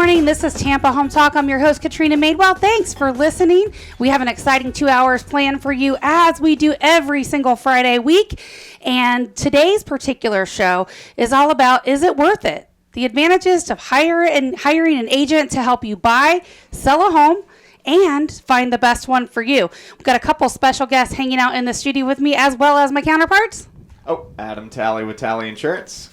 morning. This is Tampa Home Talk. I'm your host, Katrina Madewell. Thanks for listening. We have an exciting 2 hours planned for you as we do every single Friday week. And today's particular show is all about, is it worth it? The advantages of hiring an agent to help you buy, sell a home, and find the best one for you. We've got a couple special guests hanging out in the studio with me, as well as my counterparts. Adam Talley with Talley Insurance.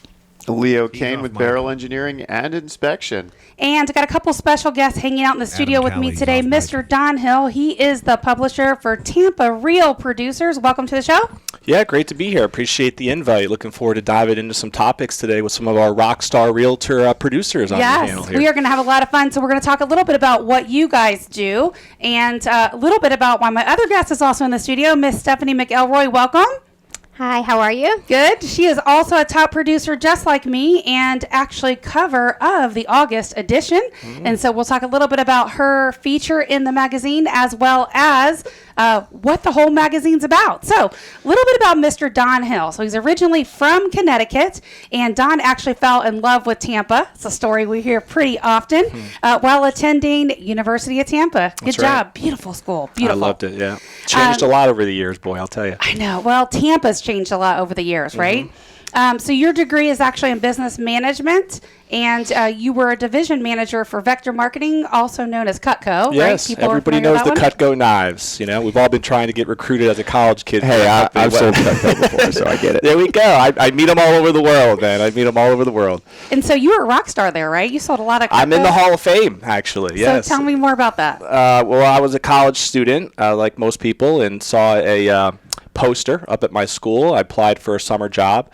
Leo Cannyn with Beryl Engineering and Inspection. And I got a couple special guests hanging out in the studio with me today. Mr. Don Hill, he is the publisher for Tampa Real Producers. Welcome to the show. Yeah, great to be here. Appreciate the invite. Looking forward to diving into some topics today with some of our rock star realtor producers on the panel here. We are going to have a lot of fun. So we're going to talk a little bit about what you guys do and a little bit about why my other guest is also in the studio, Miss Stephanie McElroy. Welcome. Hi, how are you? Good. She is also a top producer just like me and actually cover of the August edition. And so we'll talk a little bit about her feature in the magazine as well as what the whole magazine's about. So a little bit about Mr. Don Hill. So he's originally from Connecticut, and Don actually fell in love with Tampa. It's a story we hear pretty often while attending University of Tampa. Good job. Right. Beautiful school. Beautiful. I loved it, yeah. Changed a lot over the years, boy, I'll tell you. I know. Well, Tampa's changed a lot over the years, right? So your degree is actually in business management, and you were a division manager for Vector Marketing, also known as Cutco, yes, right? Everybody knows the Cutco knives. You know, we've all been trying to get recruited as a college kid. Hey, I've sold Cutco before, so I get it. There we go. I meet them all over the world, man. I meet them all over the world. And so you were a rock star there, right? You sold a lot of Cutco. I'm in the Hall of Fame, actually, yes. So tell me more about that. Well, I was a college student, like most people, and saw a poster up at my school. I applied for a summer job,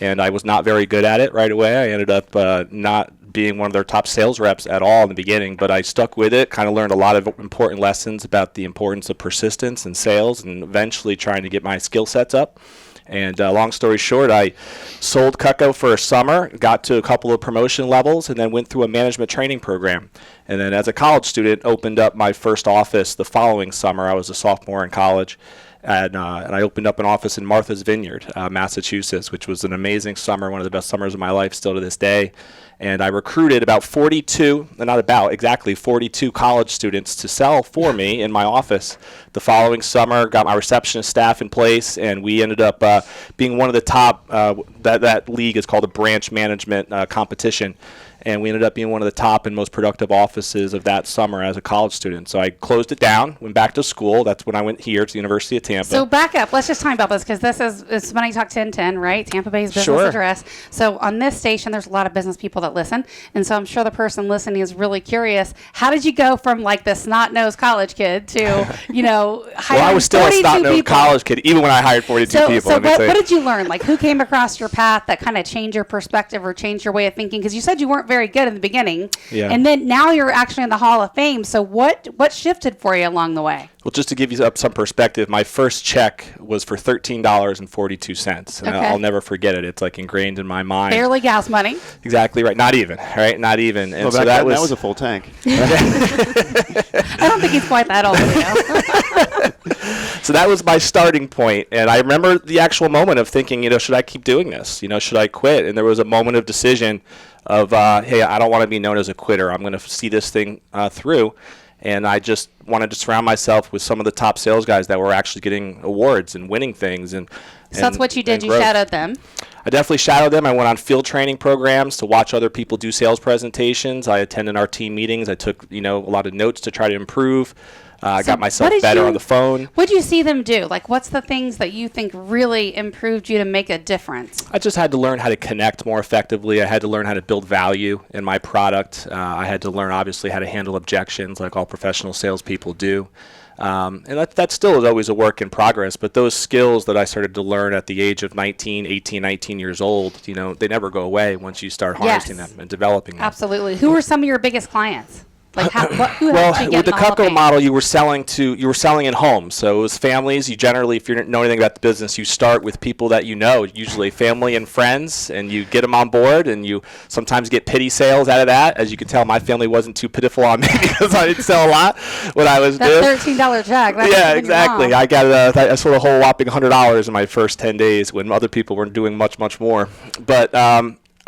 and I was not very good at it right away. I ended up not being one of their top sales reps at all in the beginning, but I stuck with it, kind of learned a lot of important lessons about the importance of persistence in sales and eventually trying to get my skill sets up. And long story short, I sold Cutco for a summer, got to a couple of promotion levels, and then went through a management training program. And then as a college student, opened up my first office the following summer. I was a sophomore in college. And I opened up an office in Martha's Vineyard, Massachusetts, which was an amazing summer, one of the best summers of my life still to this day. And I recruited about 42 college students to sell for me in my office. The following summer, got my receptionist staff in place, and we ended up being one of the top, that league is called a branch management competition. And we ended up being one of the top and most productive offices of that summer as a college student. So I closed it down, went back to school. That's when I went here to the University of Tampa. So back up. Let's just talk about this because this is Money Talk 1010, right? Tampa Bay's business address. So on this station, there's a lot of business people that listen. And so I'm sure the person listening is really curious. How did you go from like the snot-nosed college kid to, hiring well, I was still a snot-nosed college kid, even when I hired 42 people. So what did you learn? Like who came across your path that kind of changed your perspective or changed your way of thinking? Because you said you weren't very good in the beginning, and then now you're actually in the Hall of Fame. So what shifted for you along the way? Well, just to give you some perspective, my first check was for $13.42, and I'll never forget it. It's like ingrained in my mind. Barely gas money. Exactly right. Not even. Right. Not even. And well, so that was a full tank. I don't think he's quite that old. So that was my starting point, and I remember the actual moment of thinking, should I keep doing this? Should I quit? And there was a moment of decision of, hey, I don't want to be known as a quitter. I'm going to see this thing through. And I just wanted to surround myself with some of the top sales guys that were actually getting awards and winning things. So that's what you did. You shadowed them. I definitely shadowed them. I went on field training programs to watch other people do sales presentations. I attended our team meetings. I took, a lot of notes to try to improve. I got myself better on the phone. What did you see them do? Like, what's the things that you think really improved you to make a difference? I just had to learn how to connect more effectively. I had to learn how to build value in my product. I had to learn, obviously, how to handle objections like all professional salespeople do. And that still is always a work in progress. But those skills that I started to learn at the age of 19 years old, they never go away once you start harnessing them and developing them. Absolutely. Who were some of your biggest clients? Like who well, with the Cutco model, you were selling in homes, so it was families. You generally, if you don't know anything about the business, you start with people that usually family and friends, and you get them on board, and you sometimes get pity sales out of that. As you can tell, my family wasn't too pitiful on me because I didn't sell a lot when I was doing. That $13 check. Yeah, exactly. I sold a whole whopping $100 in my first 10 days when other people were doing much more. But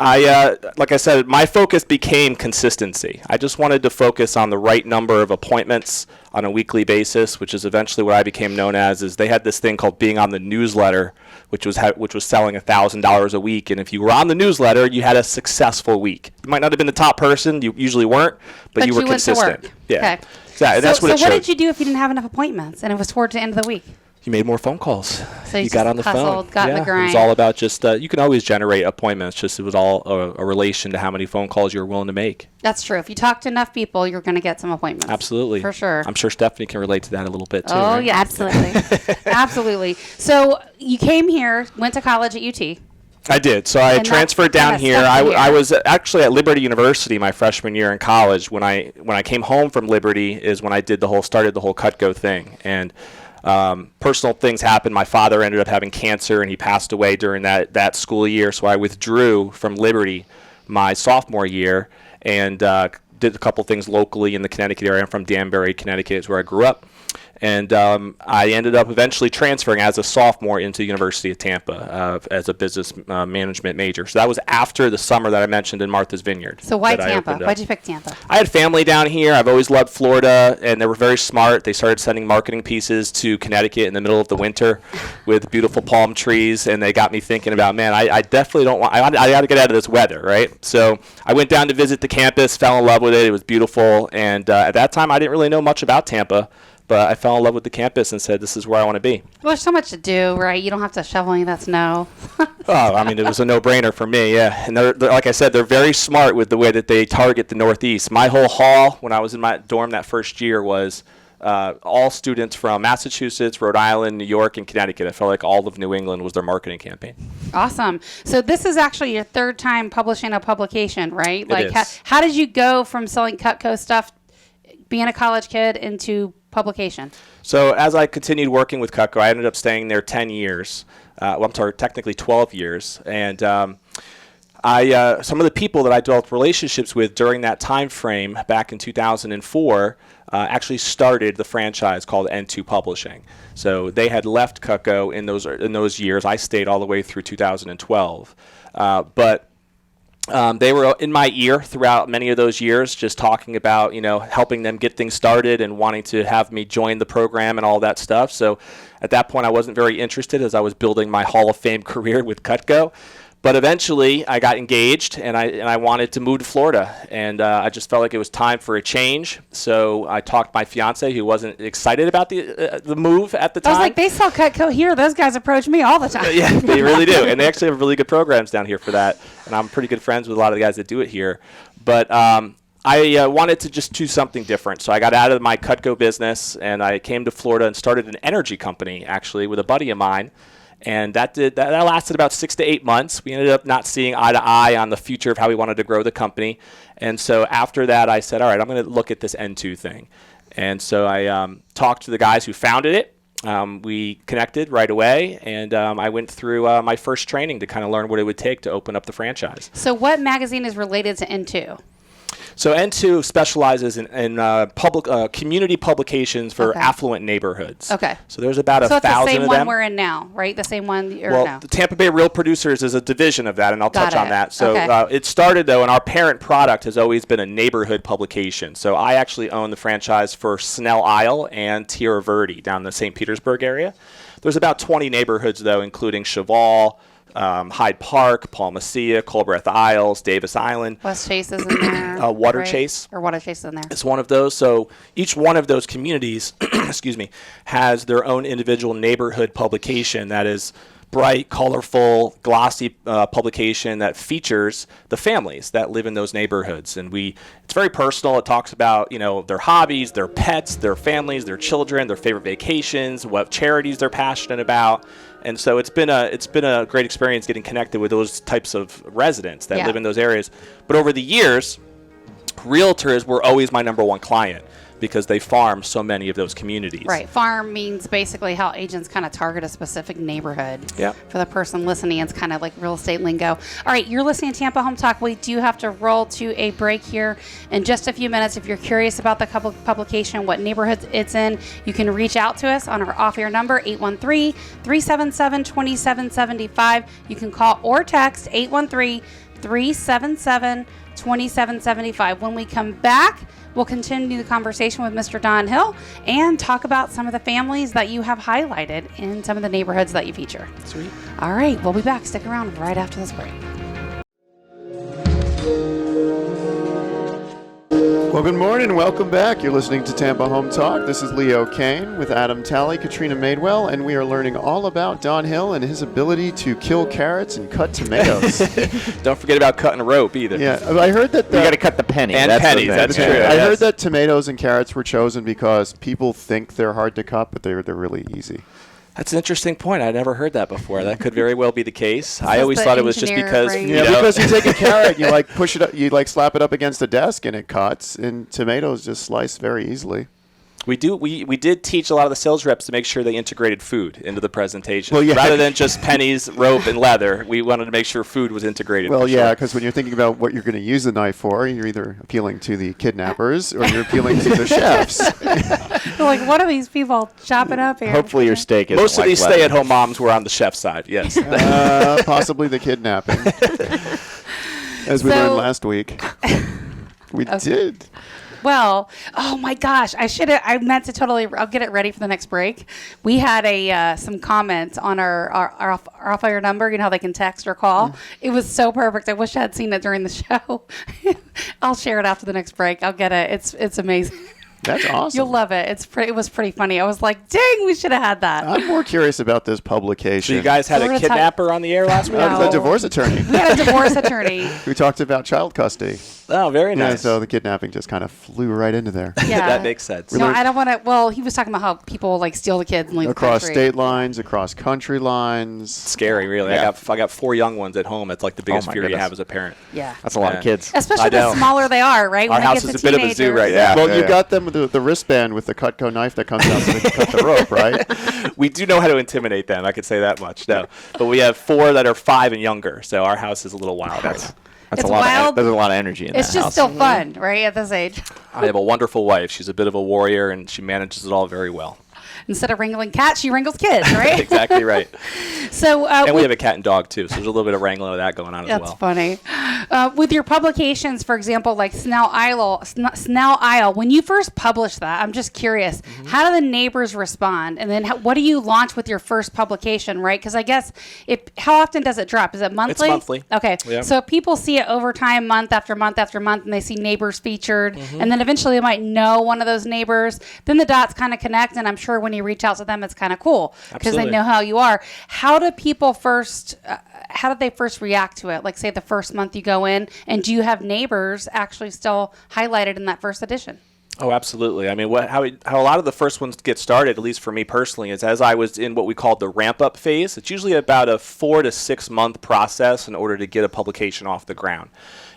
Like I said, my focus became consistency. I just wanted to focus on the right number of appointments on a weekly basis, which is eventually what I became known as. Is they had this thing called being on the newsletter, which was selling $1,000 a week, and if you were on the newsletter, you had a successful week. You might not have been the top person, you usually weren't, but you were consistent. Went to work. Yeah, Okay. exactly. That's what it So showed. what did you do if you didn't have enough appointments and it was towards the end of the week? You made more phone calls. So you got just on the hustled, phone. got in the It grind. was all about just, you can always generate appointments, just it was all a relation to how many phone calls you were willing to make. That's true. If you talk to enough people, you're going to get some appointments. Absolutely. For sure. I'm sure Stephanie can relate to that a little bit too. Oh, right? yeah. Absolutely. Absolutely. So you came here, went to college at UT. I did. So I And that transferred kinda down here. stuck you here. I was actually at Liberty University my freshman year in college. When I came home from Liberty is when I started the whole Cutco thing. And personal things happened. My father ended up having cancer, and he passed away during that school year. So I withdrew from Liberty my sophomore year and did a couple things locally in the Connecticut area. I'm from Danbury, Connecticut, is where I grew up. And I ended up eventually transferring as a sophomore into the University of Tampa as a business management major. So that was after the summer that I mentioned in Martha's Vineyard. So why that I Tampa? opened up. Why'd you pick Tampa? I had family down here. I've always loved Florida, and they were very smart. They started sending marketing pieces to Connecticut in the middle of the winter with beautiful palm trees, and they got me thinking about, man, I definitely don't want – I got to get out of this weather, right? So I went down to visit the campus, fell in love with it. It was beautiful, and at that time I didn't really know much about Tampa. But I fell in love with the campus and said, this is where I want to be. Well, there's so much to do, right? You don't have to shovel any of that snow. Oh, I mean, it was a no-brainer for me, yeah. And they're, like I said, they're very smart with the way that they target the Northeast. My whole hall, when I was in my dorm that first year, was all students from Massachusetts, Rhode Island, New York, and Connecticut. I felt like all of New England was their marketing campaign. Awesome. So this is actually your third time publishing a publication, right? It Like, is. how did you go from selling Cutco stuff, being a college kid, into publication? So as I continued working with Cutco, I ended up staying there 10 years. Technically 12 years. And some of the people that I developed relationships with during that time frame back in 2004 actually started the franchise called N2 Publishing. So they had left Cutco in those years. I stayed all the way through 2012. They were in my ear throughout many of those years, just talking about, helping them get things started and wanting to have me join the program and all that stuff. So at that point, I wasn't very interested as I was building my Hall of Fame career with Cutco. But eventually, I got engaged, and I wanted to move to Florida, and I just felt like it was time for a change. So I talked to my fiance, who wasn't excited about the move at the time. I was like, they sell Cutco here. Those guys approach me all the time. Yeah, they really do. And they actually have really good programs down here for that. And I'm pretty good friends with a lot of the guys that do it here. But I wanted to just do something different. So I got out of my Cutco business, and I came to Florida and started an energy company, actually, with a buddy of mine. And that lasted about 6 to 8 months. We ended up not seeing eye to eye on the future of how we wanted to grow the company. And so after that, I said, all right, I'm going to look at this N2 thing. And so I talked to the guys who founded it. We connected right away, and I went through my first training to kind of learn what it would take to open up the franchise. So what magazine is related to N2? So N2 specializes in public community publications for Okay. affluent neighborhoods. Okay. So there's about So it's the 1,000 same of one them. we're in now, right? The same one, or Well, no? the Tampa Bay Real Producers is a division of that, and I'll Got touch on it. that. So Okay. it started, though, and our parent product has always been a neighborhood publication. So I actually own the franchise for Snell Isle and Tierra Verde down in the St. Petersburg area. There's about 20 neighborhoods, though, including Cheval, Hyde Park, Palmacia, Colbreth Isles, Davis Island. West Chase is in there. Water right? Chase. Or Water Chase is in there. It's one of those. So each one of those communities, excuse me, has their own individual neighborhood publication that is bright, colorful, glossy publication that features the families that live in those neighborhoods. And it's very personal. It talks about, their hobbies, their pets, their families, their children, their favorite vacations, what charities they're passionate about. And so it's been a great experience getting connected with those types of residents that Yeah. live in those areas. But over the years, Realtors were always my number one client because they farm so many of those communities. Right. Farm means basically how agents kind of target a specific neighborhood. Yeah. For the person listening, it's kind of like real estate lingo. All right, you're listening to Tampa Home Talk. We do have to roll to a break here in just a few minutes. If you're curious about the publication, what neighborhoods it's in, you can reach out to us on our off-air number, 813-377-2775. You can call or text 813 888-377-2775. When we come back, we'll continue the conversation with Mr. Don Hill and talk about some of the families that you have highlighted in some of the neighborhoods that you feature. Sweet. All right, we'll be back. Stick around right after this break. Well, good morning. Welcome back. You're listening to Tampa Home Talk. This is Leo Cannyn with Adam Talley, Katrina Madewell, and we are learning all about Don Hill and his ability to kill carrots and cut tomatoes. Don't forget about cutting rope either. Yeah, I heard that You got to cut the penny. And That's the pennies, thing. that's true. I Yes. heard that tomatoes and carrots were chosen because people think they're hard to cut, but they're really easy. That's an interesting point. I never heard that before. That could very well be the case. I is always the thought it was just engineer because brain. Yeah, because you take a carrot, you like push it up, you like slap it up against a desk and it cuts, and tomatoes just slice very easily. we did teach a lot of the sales reps to make sure they integrated food into the presentation. Well, yeah. Rather than just pennies, rope, and leather, we wanted to make sure food was integrated. Well, for yeah, sure. because when you're thinking about what you're going to use the knife for, you're either appealing to the kidnappers or you're appealing to the chefs. They're like, what are these people chopping up here? Hopefully your steak is Most of these stay-at-home moms were on the chef's side. Yes. Possibly the kidnapping, as we learned last week. We did. Well, oh my gosh, I meant to I'll get it ready for the next break. We had some comments on our off-air number, you know how they can text or call. It was so perfect. I wish I had seen it during the show. I'll share it after the next break. I'll get it. It's amazing. That's awesome. You'll love it. It was pretty funny. I was like, dang, we should have had that. I'm more curious about this publication. So you guys had We're a gonna kidnapper on the air last week? No. The divorce attorney. We had a divorce attorney. who talked about child custody. Oh, very Yeah, nice. so the kidnapping just kind of flew right into there. Yeah. That makes sense. No, I don't want to. Well, he was talking about how people like steal the kids and leave Across the country. state lines, across country lines. Scary, really. Yeah. I got 4 young ones at home. It's like the biggest my fear you goodness. have as a parent. Yeah. That's a lot Yeah. of kids. Especially I the know. smaller they are, right? Our When they house get is to a bit of a zoo teenagers. right now. Well, you Yeah. got them with the wristband with the Cutco knife that comes out so they can cut the rope, right? We do know how to intimidate them. I could say that much. No, but we have 4 that are 5 and younger, so our house is a little wild. Right now. That's It's a lot. wild. There's a lot of energy in It's that just house. still fun, right? At this age, I have a wonderful wife. She's a bit of a warrior, and she manages it all very well. instead of wrangling cats, she wrangles kids, right? Exactly right. So, And we have a cat and dog too, so there's a little bit of wrangling of that going on as that's well. funny. With your publications, for example, like Snell Isle, when you first published that, I'm just curious, how do the neighbors respond? And then what do you launch with your first publication, right? Because I guess, how often does it drop? Is it monthly? It's monthly. Okay. Yeah. So if people see it over time, month after month after month, and they see neighbors featured, and then eventually they might know one of those neighbors, then the dots kind of connect, and I'm sure when you reach out to them, it's kind of cool because they Absolutely. know how you are. How do people how did they first react to it? Like, say, the first month you go in, and do you have neighbors actually still highlighted in that first edition? Oh, absolutely. I mean, how a lot of the first ones get started, at least for me personally, is as I was in what we call the ramp-up phase. It's usually about a 4 to 6 month process in order to get a publication off the ground.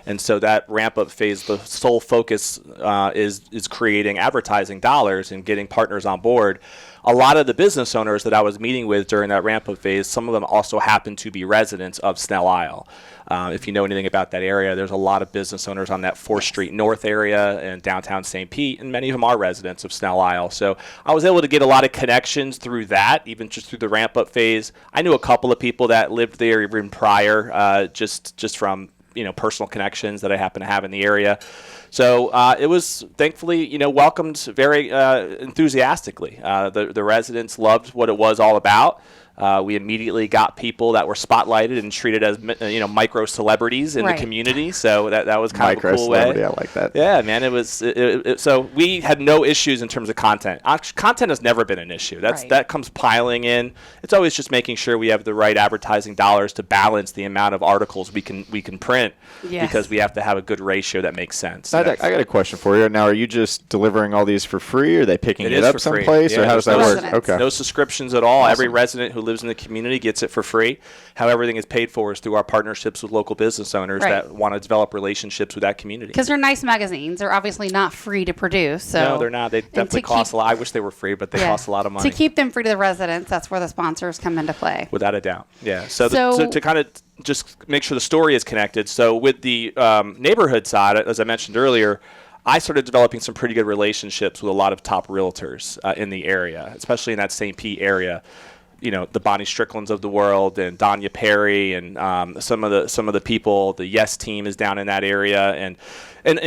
And so that ramp-up phase, the sole focus is creating advertising dollars and getting partners on board. A lot of the business owners that I was meeting with during that ramp-up phase, some of them also happen to be residents of Snell Isle. If you know anything about that area, there's a lot of business owners on that 4th Street North area and downtown St. Pete, and many of them are residents of Snell Isle. So I was able to get a lot of connections through that, even just through the ramp-up phase. I knew a couple of people that lived there even prior, just from personal connections that I happen to have in the area. So it was thankfully, welcomed very enthusiastically. The residents loved what it was all about. We immediately got people that were spotlighted and treated as micro celebrities in Right. the community. So that was kind of a cool Micro-celebrity, way. I like that. Yeah, man, it was. So we had no issues in terms of content. Content has never been an issue. Right. That comes piling in. It's always just making sure we have the right advertising dollars to balance the amount of articles we can print, Yes. because we have to have a good ratio that makes sense. I got a question for you. Now, are you just delivering all these for free, or are they picking It it is up for free. someplace, or Yeah, how does there's that no work? residents. Okay. No subscriptions at all. Every resident who lives in the community gets it for free. How everything is paid for is through our partnerships with local business owners Right. that want to develop relationships with that community. Because they're nice magazines. They're obviously not free to produce. So No, they're not. They and definitely to cost keep- a lot. I wish they were free, but they Yeah. cost a lot of money. To keep them free to the residents, that's where the sponsors come into play. Without a doubt. Yeah. So So- to kind of just make sure the story is connected. So with the neighborhood side, as I mentioned earlier, I started developing some pretty good relationships with a lot of top realtors in the area, especially in that St. Pete area. the Bonnie Stricklands of the world and Danya Perry and some of the people. The Yes team is down in that area, and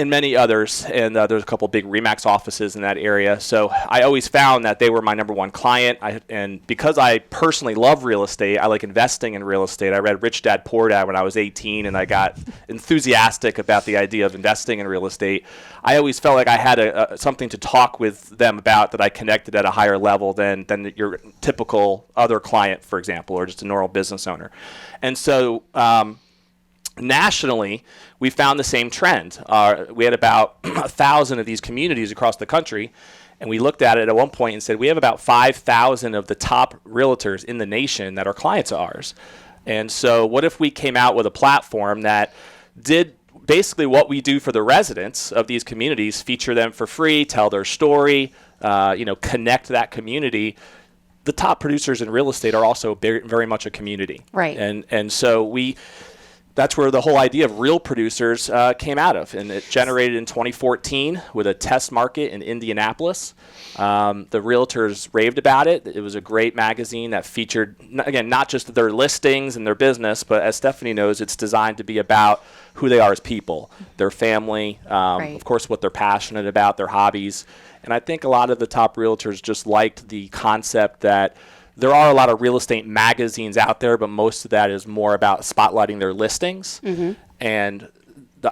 many others. And there's a couple big Remax offices in that area. So I always found that they were my number one client. And because I personally love real estate, I like investing in real estate. I read Rich Dad Poor Dad when I was 18, and I got enthusiastic about the idea of investing in real estate. I always felt like I had something to talk with them about, that I connected at a higher level than your typical other client, for example, or just a normal business owner. And so nationally, we found the same trend. We had about 1,000 of these communities across the country, and we looked at it at one point and said, we have about 5,000 of the top realtors in the nation that are clients of ours. And so what if we came out with a platform that did basically what we do for the residents of these communities, feature them for free, tell their story, connect that community. The top producers in real estate are also very much a community. Right. And so that's where the whole idea of Real Producers came out of. And it generated in 2014 with a test market in Indianapolis. The Realtors raved about it. It was a great magazine that featured, again, not just their listings and their business, but as Stephanie knows, it's designed to be about who they are as people, their family, Right. of course, what they're passionate about, their hobbies. And I think a lot of the top realtors just liked the concept that there are a lot of real estate magazines out there, but most of that is more about spotlighting their listings. Mm-hmm. And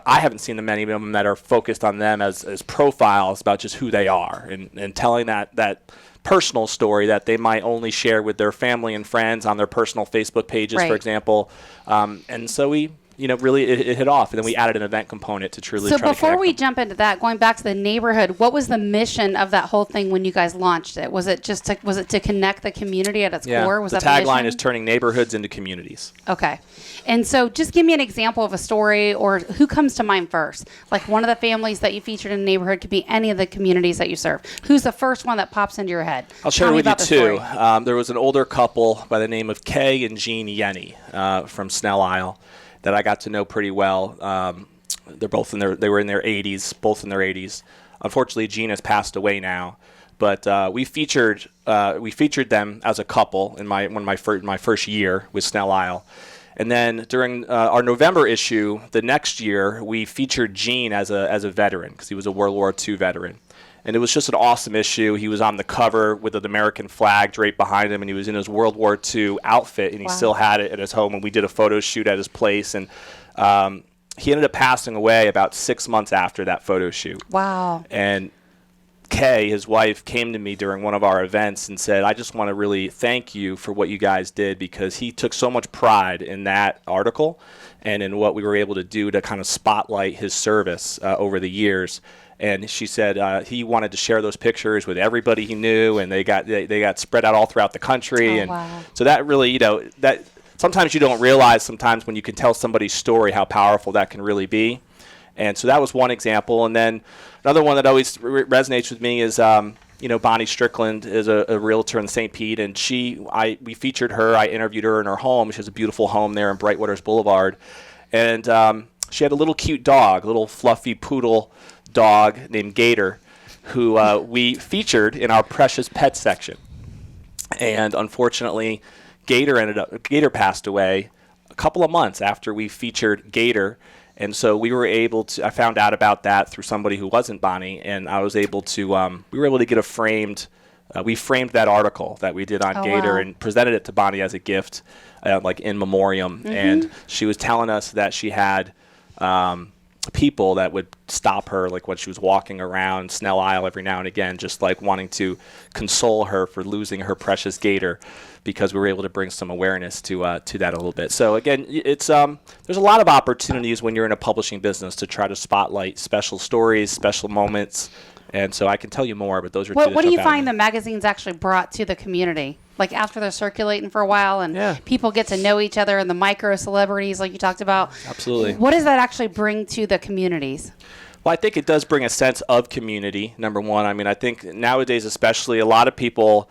I haven't seen many of them that are focused on them as profiles about just who they are and telling that personal story that they might only share with their family and friends on their personal Facebook pages, Right. for example. And so we really it hit off, and then we added an event component to truly So try to before connect we them. jump into that, going back to the neighborhood, what was the mission of that whole thing when you guys launched it? Was it to connect the community at its core? Was the that the tagline mission? is turning neighborhoods into communities. Okay. And so just give me an example of a story, or who comes to mind first? Like one of the families that you featured in the neighborhood could be any of the communities that you serve. Who's the first one that pops into your head? I'll share Tell me with you about the two. story. There was an older couple by the name of Kay and Jean Yenny from Snell Isle that I got to know pretty well. They're both they were in their 80s, both in their 80s. Unfortunately, Jean has passed away now, but we featured them as a couple in my first year with Snell Isle. And then during our November issue, the next year, we featured Gene as a veteran, because he was a World War II veteran. And it was just an awesome issue. He was on the cover with an American flag draped behind him, and he was in his World War II outfit, and he Wow. still had it at his home. And we did a photo shoot at his place, and he ended up passing away about 6 months after that photo shoot. Wow. And Kay, his wife, came to me during one of our events and said, I just want to really thank you for what you guys did, because he took so much pride in that article and in what we were able to do to kind of spotlight his service over the years. And she said he wanted to share those pictures with everybody he knew, and they got spread out all throughout the country. Oh, and wow. so that really, that sometimes you don't realize sometimes when you can tell somebody's story how powerful that can really be. And so that was one example. And then another one that always resonates with me is, Bonnie Strickland is a realtor in St. Pete, and we featured her. I interviewed her in her home. She has a beautiful home there in Brightwaters Boulevard. And she had a little cute dog, a little fluffy poodle dog named Gator, who we featured in our precious pet section. And unfortunately, Gator passed away a couple of months after we featured Gator. And so I found out about that through somebody who wasn't Bonnie, and I was able to, we were able to get we framed that article that we did on Gator wow. and presented it to Bonnie as a gift, like in memoriam. Mm-hmm. And she was telling us that she had people that would stop her, like when she was walking around Snell Isle every now and again, just like wanting to console her for losing her precious Gator, because we were able to bring some awareness to that a little bit. So again, it's there's a lot of opportunities when you're in a publishing business to try to spotlight special stories, special moments, and so I can tell you more, but those are two that What do you jump out at find me. the magazines actually brought to the community? Like after they're circulating for a while and Yeah. people get to know each other and the micro celebrities like you talked about. Absolutely. What does that actually bring to the communities? Well, I think it does bring a sense of community, number one. I mean, I think nowadays especially, a lot of people,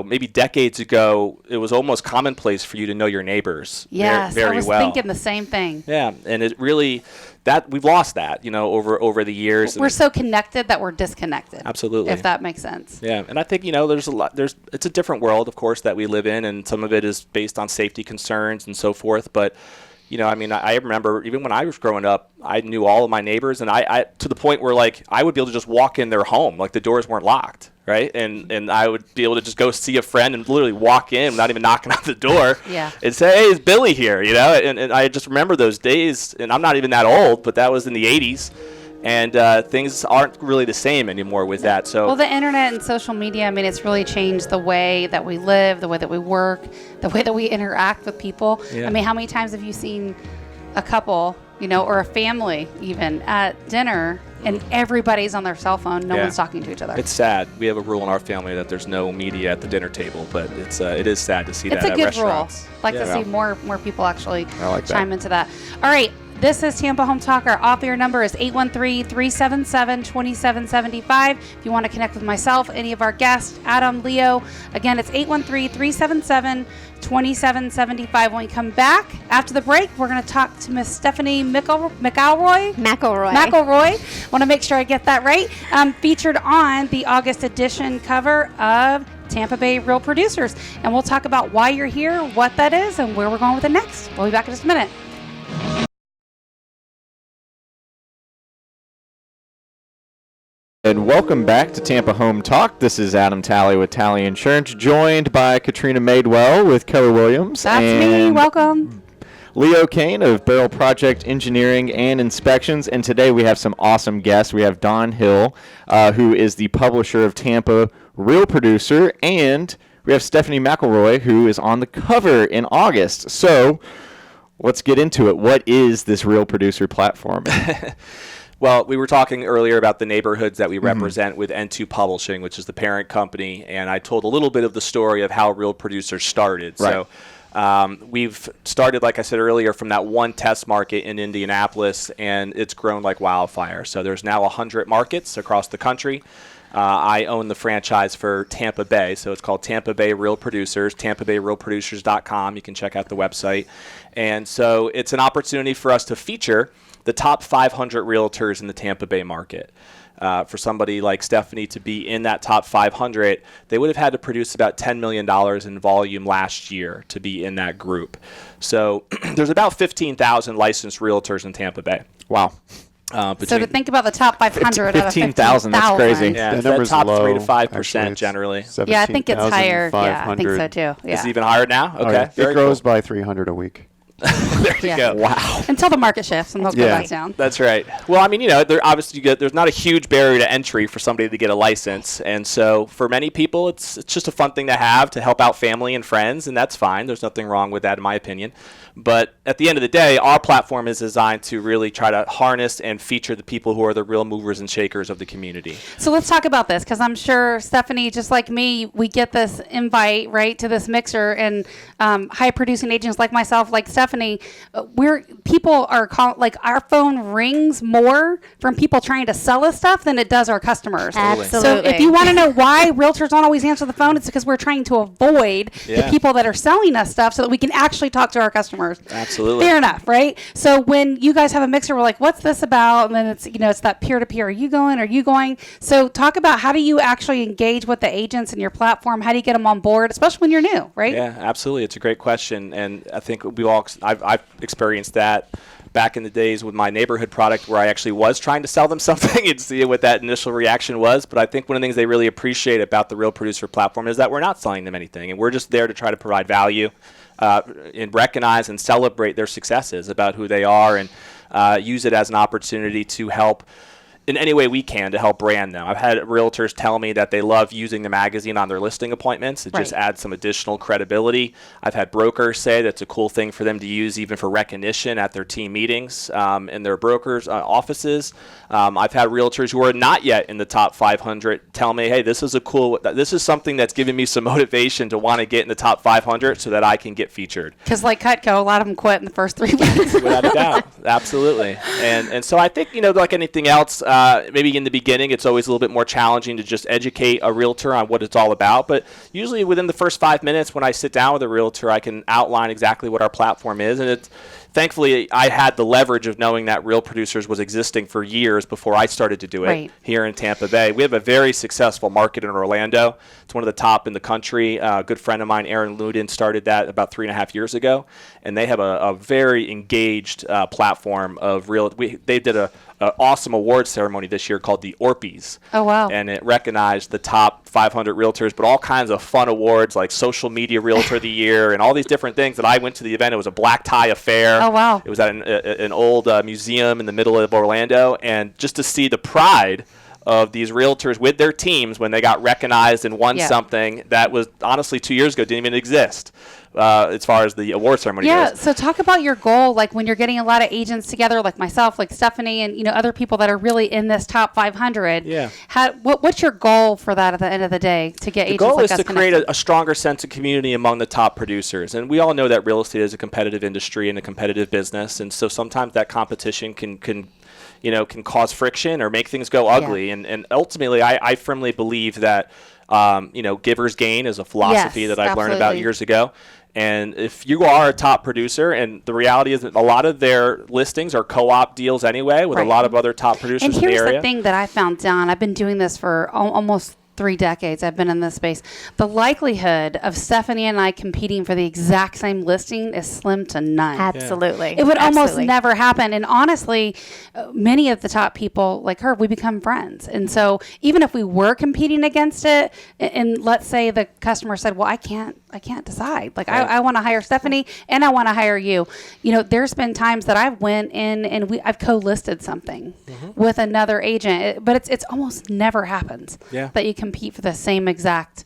maybe decades ago, it was almost commonplace for you to know your neighbors Yes, very I was well. thinking the same thing. Yeah, and it really, that we've lost that, over the years. We're so connected that we're disconnected. Absolutely. If that makes sense. Yeah, and I think, it's a different world, of course, that we live in, and some of it is based on safety concerns and so forth, but I remember even when I was growing up, I knew all of my neighbors, and I to the point where I would be able to just walk in their home, the doors weren't locked, right? And I would be able to just go see a friend and literally walk in, not even knocking on the door, Yeah. and say, "Hey, is Billy here?" And I just remember those days, and I'm not even that old, but that was in the '80s. And things aren't really the same anymore with that. So Well, the internet and social media, it's really changed the way that we live, the way that we work, the way that we interact with people. Yeah. How many times have you seen a couple, or a family even at dinner, and everybody's on their cell phone, no Yeah. one's talking to each other? It's sad. We have a rule in our family that there's no media at the dinner table, but it is sad to see It's that a at good restaurants. rule. Like to see more people actually I like that. chime into that. All right. This is Tampa Home Talk. Our off-air number is 813-377-2775. If you want to connect with myself, any of our guests, Adam, Leo, again, it's 813-377-2775. When we come back after the break, we're going to talk to Miss Stephanie McElroy. McElroy. Want to make sure I get that right. Featured on the August edition cover of Tampa Bay Real Producers. And we'll talk about why you're here, what that is, and where we're going with it next. We'll be back in just a minute. And welcome back to Tampa Home Talk. This is Adam Talley with Talley Insurance, joined by Katrina Madewell with Keller Williams. That's and me. Welcome. Leo Cannyn of Beryl Project Engineering and Inspections. And today we have some awesome guests. We have Don Hill, who is the publisher of Tampa Real Producer, and we have Stephanie McElroy, who is on the cover in August. So let's get into it. What is this Real Producer platform? Well, we were talking earlier about the neighborhoods that we represent with N2 Publishing, which is the parent company, and I told a little bit of the story of how Real Producers started. Right. So we've started, like I said earlier, from that one test market in Indianapolis, and it's grown like wildfire. So there's now 100 markets across the country. I own the franchise for Tampa Bay, so it's called Tampa Bay Real Producers, TampaBayRealProducers.com. You can check out the website. And so it's an opportunity for us to feature the top 500 realtors in the Tampa Bay market. For somebody like Stephanie to be in that top 500, they would have had to produce about $10 million in volume last year to be in that group. So there's about 15,000 licensed realtors in Tampa Bay. Wow. So to think about the top 500 15,000, that's crazy. Yeah, The it's that number's top low, 3 to 5% actually. It's generally. Yeah, I think it's higher. Yeah, I think so 17,500. too. Yeah. It's even higher now? Okay. Oh, yeah. It very grows cool. by 300 a week. There you Yeah. go. Wow. Until the market shifts and they'll go Yeah. back down. That's right. Well, there obviously there's not a huge barrier to entry for somebody to get a license, and so for many people, it's just a fun thing to have to help out family and friends, and that's fine. There's nothing wrong with that, in my opinion. But at the end of the day, our platform is designed to really try to harness and feature the people who are the real movers and shakers of the community. So let's talk about this, because I'm sure Stephanie, just like me, we get this invite right to this mixer, and high producing agents like myself, like Stephanie, people are like our phone rings more from people trying to sell us stuff than it does our customers. Absolutely. So if you want to know why realtors don't always answer the phone, it's because we're trying to avoid the Yeah. people that are selling us stuff so that we can actually talk to our customers. Absolutely. Fair enough, right? So when you guys have a mixer, we're like, what's this about? And then it's that peer-to-peer. Are you going? Are you going? So talk about, how do you actually engage with the agents in your platform? How do you get them on board, especially when you're new, right? Yeah, absolutely. It's a great question, and I think I've experienced that back in the days with my neighborhood product, where I actually was trying to sell them something and see what that initial reaction was. But I think one of the things they really appreciate about the Real Producer platform is that we're not selling them anything, and we're just there to try to provide value and recognize and celebrate their successes about who they are, and use it as an opportunity to help in any way we can to help brand them. I've had realtors tell me that they love using the magazine on their listing appointments. It just adds some additional credibility. I've had brokers say that's a cool thing for them to use even for recognition at their team meetings in their brokers' offices. I've had realtors who are not yet in the top 500 tell me, hey, this is something that's giving me some motivation to want to get in the top 500 so that I can get featured. Because like Cutco, a lot of them quit in the first 3 weeks. Without a doubt. Absolutely. And so I think, like anything else, maybe in the beginning, it's always a little bit more challenging to just educate a realtor on what it's all about. But usually within the first 5 minutes when I sit down with a realtor, I can outline exactly what our platform is. And thankfully, I had the leverage of knowing that Real Producers was existing for years before I started to do it here in Tampa Bay. We have a very successful market in Orlando. It's one of the top in the country. A good friend of mine, Aaron Ludin, started that about 3.5 years ago. And they have a very engaged platform of they did an awesome awards ceremony this year called the Orpies. Oh, wow. And it recognized the top 500 realtors, but all kinds of fun awards like Social Media Realtor of the Year and all these different things. That I went to the event. It was a black tie affair. Oh, wow. It was at an old museum in the middle of Orlando. And just to see the pride of these realtors with their teams when they got recognized and won something that was honestly 2 years ago didn't even exist. As far as the award ceremony goes. So talk about your goal, like when you're getting a lot of agents together, like myself, like Stephanie, and other people that are really in this top 500. Yeah. What's your goal for that at the end of the day to get agents like us connected? The goal is to create a stronger sense of community among the top producers, and we all know that real estate is a competitive industry and a competitive business, and so sometimes that competition can cause friction or make things go ugly, and ultimately, I firmly believe that givers gain is a philosophy that I've learned about years ago. And if you are a top producer, and the reality is that a lot of their listings are co-op deals anyway with a lot of other top producers in the area. And here's the thing that I found, Don. I've been doing this for almost 3 decades. I've been in this space. The likelihood of Stephanie and I competing for the exact same listing is slim to none. Absolutely. It would almost never happen. And honestly, many of the top people like her, we become friends. And so even if we were competing against it, and let's say the customer said, well, I can't decide. Like I want to hire Stephanie and I want to hire you. There's been times that I've went in and I've co-listed something with another agent, but it's almost never happens that you compete for the same exact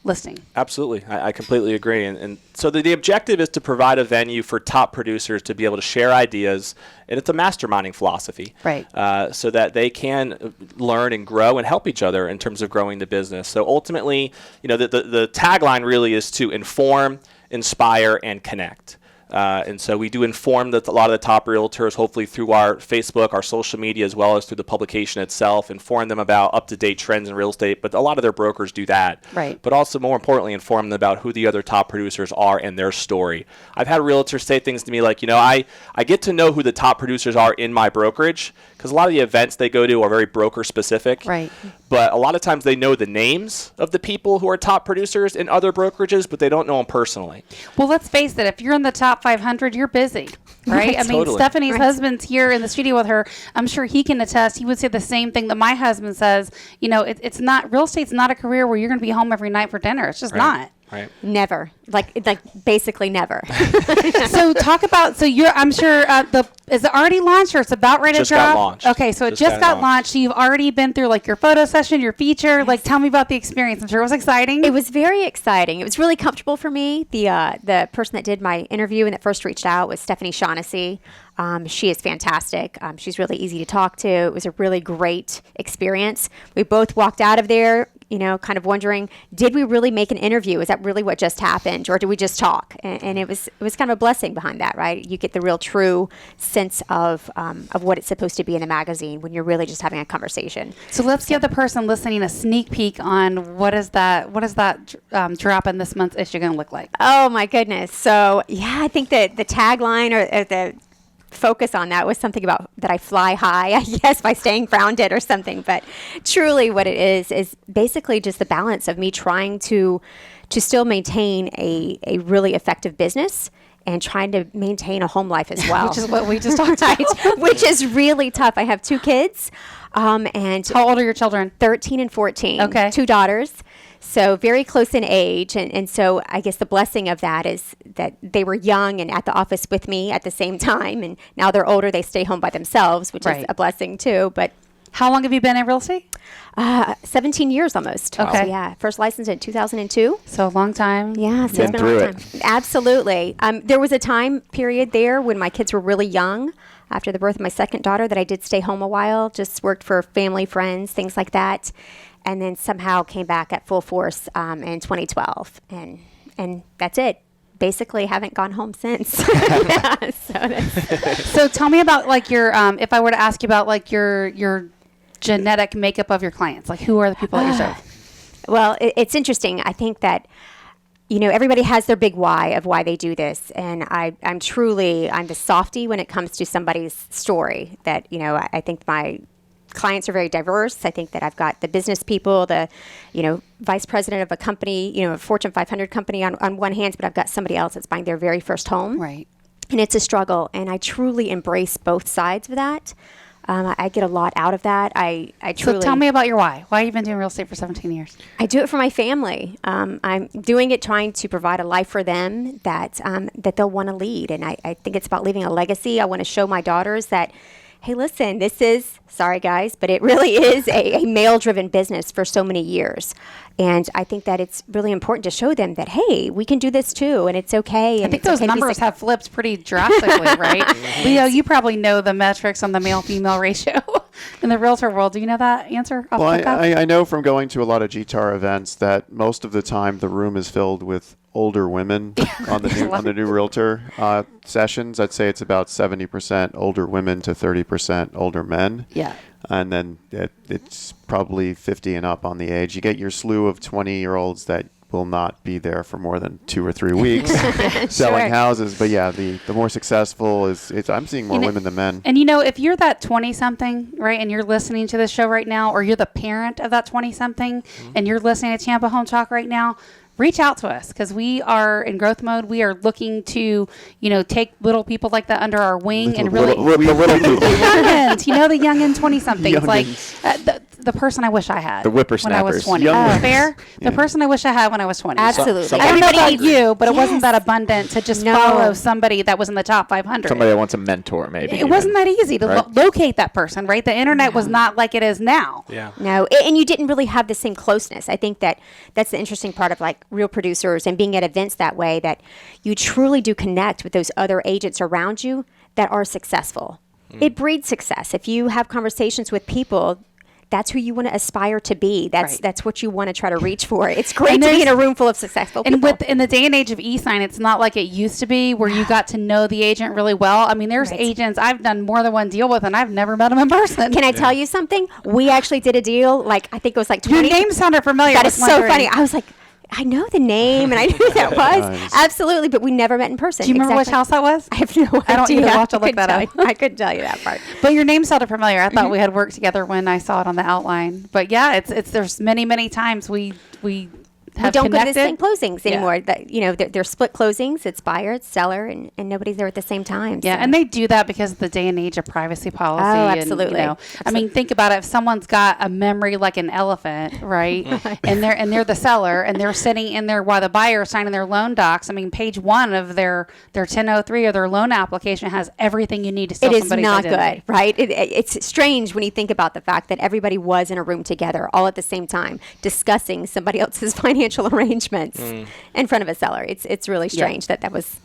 listing. Absolutely. I completely agree. And so the objective is to provide a venue for top producers to be able to share ideas, and it's a masterminding philosophy. Right. So that they can learn and grow and help each other in terms of growing the business. So ultimately, the tagline really is to inform, inspire, and connect. And so we do inform a lot of the top realtors, hopefully through our Facebook, our social media, as well as through the publication itself, inform them about up-to-date trends in real estate. But a lot of their brokers do that. Right. But also, more importantly, inform them about who the other top producers are and their story. I've had realtors say things to me like, I get to know who the top producers are in my brokerage because a lot of the events they go to are very broker-specific. Right. But a lot of times they know the names of the people who are top producers in other brokerages, but they don't know them personally. Well, let's face it. If you're in the top 500, you're busy, right? I mean, Totally. Stephanie's husband's here in the studio with her. I'm sure he can attest. He would say the same thing that my husband says. It's not, real estate's not a career where you're going to be home every night for dinner. It's just not. Right. Never. Like basically never. So talk about, I'm sure is it already launched or it's about ready to drop? Just got launched. Okay, so it just got launched. So you've already been through like your photo session, your feature. Yes. Like tell me about the experience. I'm sure it was exciting. It was very exciting. It was really comfortable for me. The person that did my interview and that first reached out was Stephanie Shaughnessy. She is fantastic. She's really easy to talk to. It was a really great experience. We both walked out of there, kind of wondering, did we really make an interview? Is that really what just happened? Or did we just talk? And it was kind of a blessing behind that, right? You get the real true sense of what it's supposed to be in a magazine when you're really just having a conversation. So let's give the person listening a sneak peek on what is that drop in this month's issue going to look like? Oh my goodness. So I think that the tagline or the focus on that was something about that I fly high, I guess, by staying grounded or something. But truly what it is basically just the balance of me trying to still maintain a really effective business and trying to maintain a home life as well. Which is what we just talked about. Which is really tough. I have 2 kids. And how old are your children? 13 and 14. Okay. 2 daughters. So very close in age. And so I guess the blessing of that is that they were young and at the office with me at the same time. And now they're older. They stay home by themselves, which is a blessing too. But how long have you been in real estate? 17 years almost. Okay. So first licensed in 2002. So a long time. Yeah, so it's been a long time. Absolutely. There was a time period there when my kids were really young, after the birth of my second daughter, that I did stay home a while, just worked for family, friends, things like that. And then somehow came back at full force in 2012. And that's it. Basically haven't gone home since. So tell me about like your, if I were to ask you about like your genetic makeup of your clients? Like, who are the people that you serve? Well, it's interesting. I think that, everybody has their big why of why they do this. And I'm the softie when it comes to somebody's story that, I think my clients are very diverse. I think that I've got the business people, the, vice president of a company, a Fortune 500 company on one hand, but I've got somebody else that's buying their very first home. Right. And it's a struggle. And I truly embrace both sides of that. I get a lot out of that. I truly. So tell me about your why. Why have you been doing real estate for 17 years? I do it for my family. I'm doing it trying to provide a life for them that they'll want to lead. And I think it's about leaving a legacy. I want to show my daughters that, hey, listen, this is, sorry guys, but it really is a male-driven business for so many years. And I think that it's really important to show them that, hey, we can do this too, and it's okay. And I think those numbers have flipped pretty drastically, right? Leo, you probably know the metrics on the male-female ratio in the realtor world. Do you know that answer? Well, I know from going to a lot of GTAR events that most of the time the room is filled with older women on the new realtor sessions. I'd say it's about 70% older women to 30% older men. Yeah. And then it's probably 50 and up on the age. You get your slew of 20-year-olds that will not be there for more than 2 or 3 weeks selling houses. But yeah, the more successful I'm seeing more women than men. And if you're that 20-something, right, and you're listening to this show right now, or you're the parent of that 20-something, and you're listening to Tampa Home Talk right now, reach out to us because we are in growth mode. We are looking to, take little people like that under our wing and really little people. youngins, the youngin 20-somethings, like the person I wish I had. The when I was whippersnappers. 20. Fair? The person I wish I had when I was 20. Absolutely. I don't know about Everybody- you, but it wasn't Yes. that abundant to just No. follow somebody that was in the top 500. Somebody that wants a mentor, maybe. It wasn't that easy to Right. locate that person, right? The internet was not like it is now. Yeah. No, and you didn't really have the same closeness. I think that's the interesting part of like real producers and being at events that way, that you truly do connect with those other agents around you that are successful. It breeds success. If you have conversations with people, that's who you want to aspire to be. That's what you want to try to reach for. It's great to be in a room full of successful people. And in the day and age of e-sign, it's not like it used to be where you got to know the agent really well. I mean, there's agents I've done more than one deal with, and I've never met them in person. Can I tell you something? We actually did a deal, like I think it was like 20. Your name sounded familiar. That I is was so wondering. funny. I was like, I know the name, and I knew who that was. Nice. Absolutely, but we never met in person. Do you remember which house that was? I have no idea. I don't either. We'll have to look that up. I couldn't tell you that part. But your name sounded familiar. I thought we had worked together when I saw it on the outline. But yeah, it's there's many times we have We don't go to connected. the same closings Yeah. anymore. That they're split closings. It's buyer, it's seller, and nobody's there at the same time. Yeah, so. and they do that because of the day and age of privacy policy. Oh, and, absolutely. I mean, think about it. If someone's got a memory like an elephant, right, and they're the seller, and they're sitting in there while the buyer is signing their loan docs. I mean, page 1 of their 1003 or their loan application has everything you need to sell It is somebody's not identity. good, right? It's strange when you think about the fact that everybody was in a room together all at the same time discussing somebody else's financial arrangements in front of a seller. It's really strange that was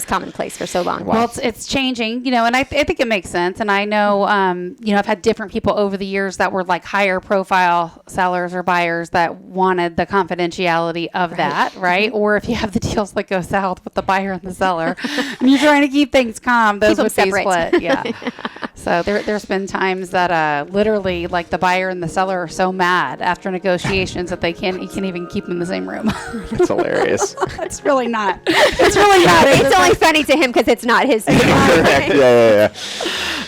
commonplace for so long. Well, it's changing, and I think it makes sense. And I know, I've had different people over the years that were like higher profile sellers or buyers that wanted the confidentiality of that, right? Or if you have the deals that go south with the buyer and the seller, and you're trying to keep things calm, those Keep 'em would be separate. split. Yeah. So there's been times that literally like the buyer and the seller are so mad after negotiations that you can't even keep them in the same room. It's hilarious. It's really not. It's really not. It's only funny to him because it's not his. Correct. Yeah.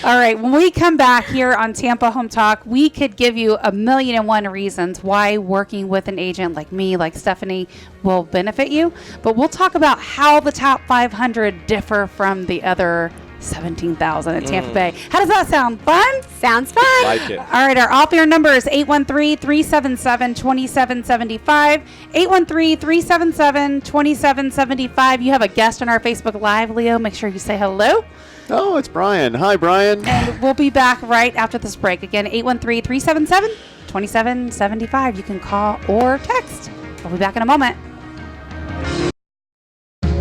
All right, when we come back here on Tampa Home Talk, we could give you 1,000,001 reasons why working with an agent like me, like Stephanie, will benefit you. But we'll talk about how the top 500 differ from the other 17,000 in Tampa Bay. How does that sound? Fun? Sounds fun. Like it. All right, our off-air number is 813-377-2775. 813-377-2775. You have a guest on our Facebook Live, Leo. Make sure you say hello. Oh, it's Brian. Hi, Brian. And we'll be back right after this break. Again, 813-377-2775. You can call or text. We'll be back in a moment.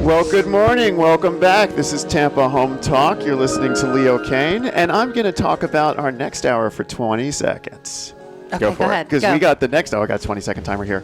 Well, good morning. Welcome back. This is Tampa Home Talk. You're listening to Leo Cannyn, and I'm going to talk about our next hour for 20 seconds. Okay, Go for it. ahead. Because Go. we got the next hour, I got a 20-second timer here.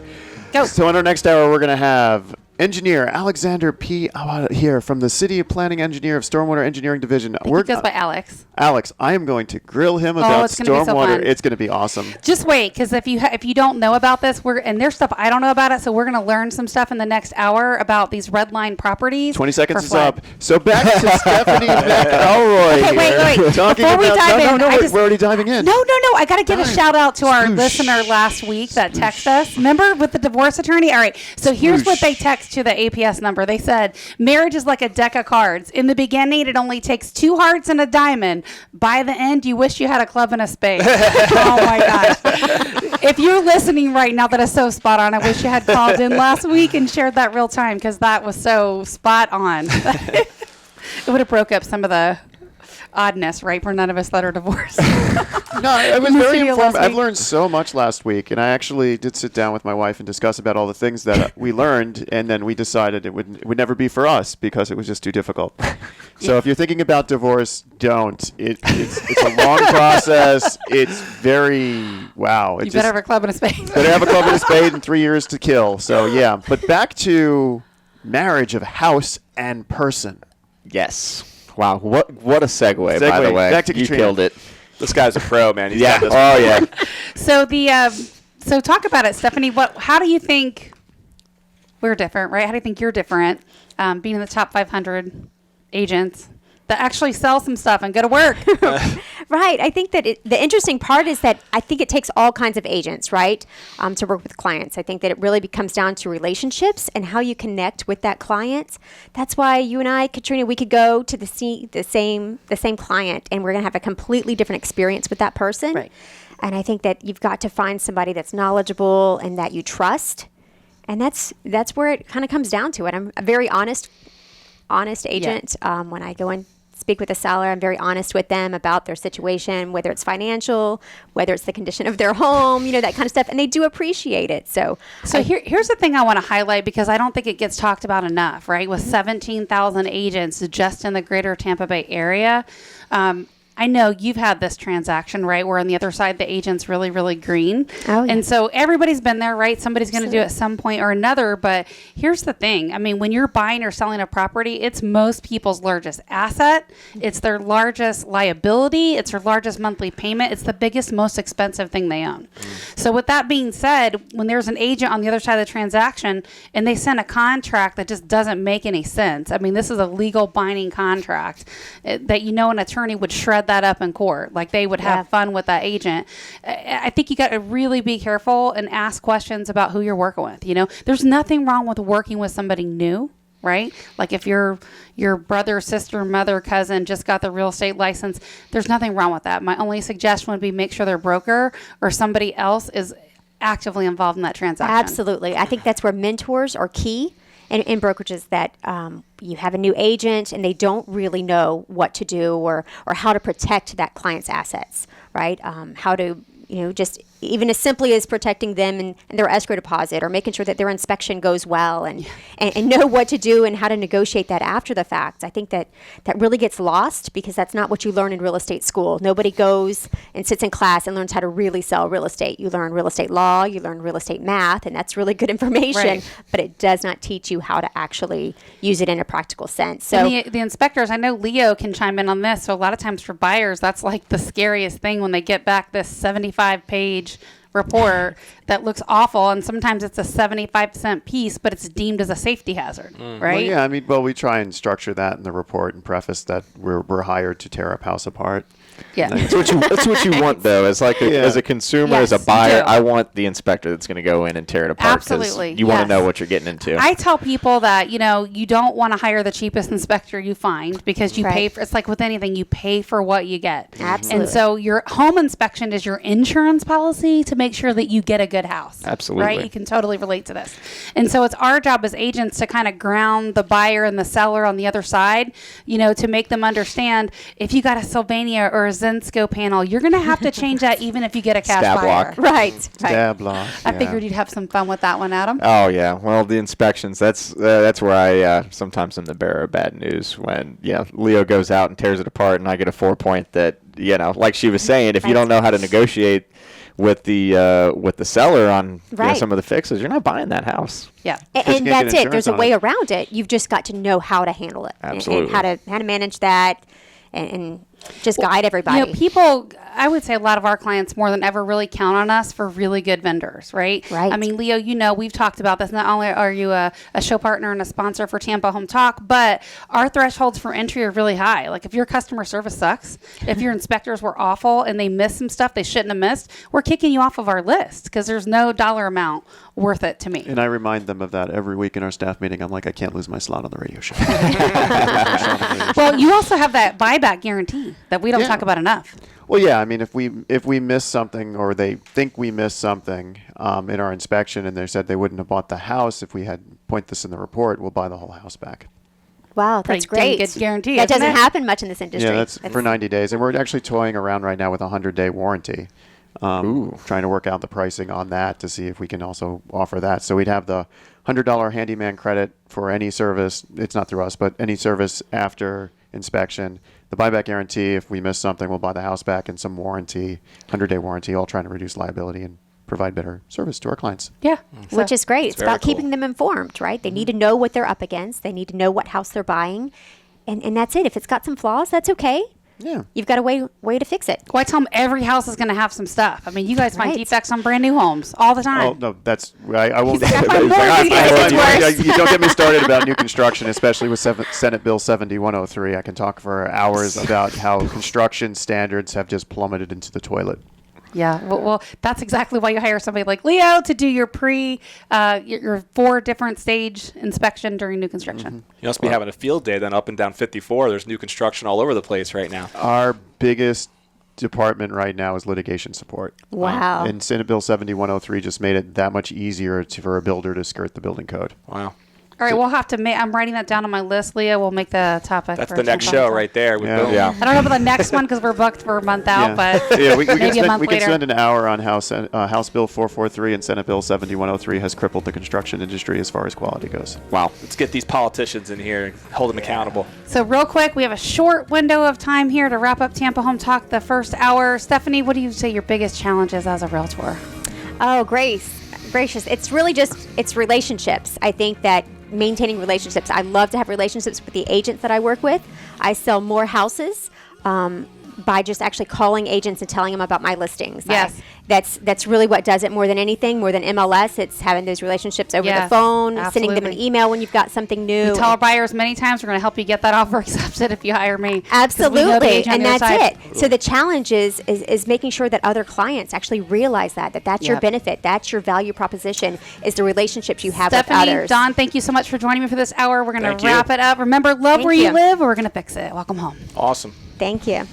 Go. So in our next hour, we're going to have Engineer Alexander P. here from the City Planning Engineer of Stormwater Engineering Division. He goes by Alex. Alex, I am going to grill him about it's gonna be so stormwater. fun. It's going to be awesome. Just wait, because if you don't know about this, and there's stuff I don't know about it, so we're going to learn some stuff in the next hour about these red line properties. 20 seconds for is flood. up. So back to Stephanie McElroy. Okay, wait. Talking Before we about, dive in, we're already diving in. No. I got to give a Darn. shout out to our Sploosh. listener last week that texted us. Remember with the divorce attorney? All right. So here's what Sploosh. they text to the APS number. They said, marriage is like a deck of cards. In the beginning, it only takes 2 hearts and a diamond. By the end, you wish you had a club and a spade. Oh, my gosh. If you're listening right now, that is so spot on. I wish you had called in last week and shared that real time because that was so spot on. It would have broke up some of the oddness, right? For none of us that are divorced. No, I was In the very studio informed. last I've week. learned so much last week, and I actually did sit down with my wife and discuss about all the things that we learned, and then we decided it would never be for us because it was just too difficult. So if you're thinking about divorce, don't. It's a long process. It's very wow. You better have a club and a spade. Better have a club and a spade and 3 years to kill. So yeah, but back to marriage of house and person. Yes. Wow. What a segue, by the Segue. way. Back to You Katrina. killed it. This guy's a pro, man. He's Yeah. done this Oh, yeah. So talk about it, Stephanie. How do you think we're different, right? How do you think you're different, being in the top 500 agents that actually sell some stuff and go to work? Right. I think that the interesting part is that I think it takes all kinds of agents, right, to work with clients. I think that it really comes down to relationships and how you connect with that client. That's why you and I, Katrina, we could go to the same client, and we're going to have a completely different experience with that person. Right. And I think that you've got to find somebody that's knowledgeable and that you trust. And that's where it kind of comes down to it. I'm a very honest agent. When I go and speak with a seller, I'm very honest with them about their situation, whether it's financial, whether it's the condition of their home, that kind of stuff. And they do appreciate it. So Here's the thing I want to highlight because I don't think it gets talked about enough, right? With 17,000 agents just in the greater Tampa Bay area. I know you've had this transaction, right? Where on the other side, the agent's really, really green. Oh, yeah. And so everybody's been there, right? Somebody's going to do it at some point or another. But here's the thing. I mean, when you're buying or selling a property, it's most people's largest asset. It's their largest liability. It's their largest monthly payment. It's the biggest, most expensive thing they own. So with that being said, when there's an agent on the other side of the transaction and they send a contract that just doesn't make any sense. I mean, this is a legal binding contract that an attorney would shred that up in court. Like they would have fun with that agent. I think you got to really be careful and ask questions about who you're working with. There's nothing wrong with working with somebody new, right? Like if your brother, sister, mother, cousin just got the real estate license, there's nothing wrong with that. My only suggestion would be make sure their broker or somebody else is actively involved in that transaction. absolutely. I think that's where mentors are key. In brokerages that you have a new agent and they don't really know what to do or how to protect that client's assets, right? How to, just even as simply as protecting them and their escrow deposit or making sure that their inspection goes well and know what to do and how to negotiate that after the fact. I think that really gets lost because that's not what you learn in real estate school. Nobody goes and sits in class and learns how to really sell real estate. You learn real estate law, you learn real estate math, and that's really good information, Right. but it does not teach you how to actually use it in a practical sense. So And the inspectors, I know Leo can chime in on this. So a lot of times for buyers, that's like the scariest thing when they get back this 75-page report that looks awful, and sometimes it's a 75% piece, but it's deemed as a safety hazard, right? Well, yeah, I mean, we try and structure that in the report and preface that we're hired to tear a house apart. Yeah. That's what you want, though. As a consumer, Yes, as a you buyer, do. I want the inspector that's going to go in and tear it apart. 'Cause Absolutely, you want to yes. know what you're getting into. I tell people that, you don't want to hire the cheapest inspector you find because you Right. pay for, it's like with anything, you pay for what you get. Absolutely. And so your home inspection is your insurance policy to make sure that you get a good house. Absolutely. Right? You can totally relate to this. And so it's our job as agents to kind of ground the buyer and the seller on the other side, to make them understand if you got a Sylvania or a Zensko panel, you're going to have to change that even if you get a cash Stab buyer. block. right. Stab block. I yeah. figured you'd have some fun with that one, Adam. Oh yeah, well the inspections. That's where I sometimes am the bearer of bad news when Leo goes out and tears it apart, and I get a 4 point that like she was saying, if you don't know how to negotiate with the seller on Right. some of the fixes, you're not buying that house. Yeah. And can't get that's it. insurance There's a on way it. around it. You've just got to know how to handle it and Absolutely. how to manage that and just guide everybody. You know, people, I would say a lot of our clients more than ever really count on us for really good vendors, right? Right. I mean, Leo, you know, we've talked about this. Not only are you a show partner and a sponsor for Tampa Home Talk, but our thresholds for entry are really high. Like if your customer service sucks, if your inspectors were awful and they missed some stuff they shouldn't have missed, we're kicking you off of our list because there's no dollar amount worth it to me. And I remind them of that every week in our staff meeting. I'm like, I can't lose my slot on the radio show. Well, you also have that buyback guarantee that we don't Yeah. talk about enough. Well, yeah. I mean, if we miss something or they think we missed something in our inspection and they said they wouldn't have bought the house if we had point this in the report, we'll buy the whole house back. Wow, Pretty that's great. dang good guarantee, That isn't doesn't it? happen much in this industry. Yeah, that's for 90 days. And we're actually toying around right now with a 100-day warranty. Trying to work out the pricing on that to see if we can also offer that. So we'd have the $100 handyman credit for any service. It's not through us, but any service after inspection. The buyback guarantee, if we miss something, we'll buy the house back, and some warranty, 100-day warranty, all trying to reduce liability and provide better service to our clients. Yeah. Which is great. It's very about cool. keeping them informed, right? They need to know what they're up against. They need to know what house they're buying. And that's it. If it's got some flaws, that's okay. Yeah. You've got a way to fix it. Well, I tell them every house is going to have some stuff. I mean, you guys find Right. defects on brand new homes all the time. Oh, no, that's I won't. He's got my you mortgage, it's worse. you don't get me started about new construction, especially with Senate Bill 7103. I can talk for hours about how construction standards have just plummeted into the toilet. Yeah, well, that's exactly why you hire somebody like Leo to do your your 4 different stage inspection during new construction. You must be having a field day then up and down 54. There's new construction all over the place right now. Our biggest department right now is litigation support. Wow. And Senate Bill 7103 just made it that much easier for a builder to skirt the building code. Wow. All right, we'll have to I'm writing that down on my list. Leo will make the topic. That's for the next Tampa show Home Talk. right there. With Yeah. Bill. Yeah. I don't know about the next one because we're booked for a month out, but yeah, we can maybe a month we can later. spend an hour on how House Bill 443 and Senate Bill 7103 has crippled the construction industry as far as quality goes. Wow. Let's get these politicians in here and hold them accountable. So real quick, we have a short window of time here to wrap up Tampa Home Talk the first hour. Stephanie, what do you say your biggest challenges as a realtor? Oh, gracious. It's really it's relationships. I think that maintaining relationships. I love to have relationships with the agents that I work with. I sell more houses by just actually calling agents and telling them about my listings. Yes. That's really what does it more than anything, more than MLS. It's having those relationships over Yes, the phone, sending them an absolutely. email when you've got something new. We tell our buyers many times we're going to help you get that offer accepted if you hire me. 'Cause we know the Absolutely, agent on and the other that's side. it. So the challenge is making sure that other clients actually realize that's your Yep. benefit, that's your value proposition, is the relationships you have Stephanie, with others. Don, thank you so much for joining me for this hour. We're going Thank to you. wrap it up. Remember, love Thank where you you. live, or we're going to fix it. Welcome home. Awesome. Thank you.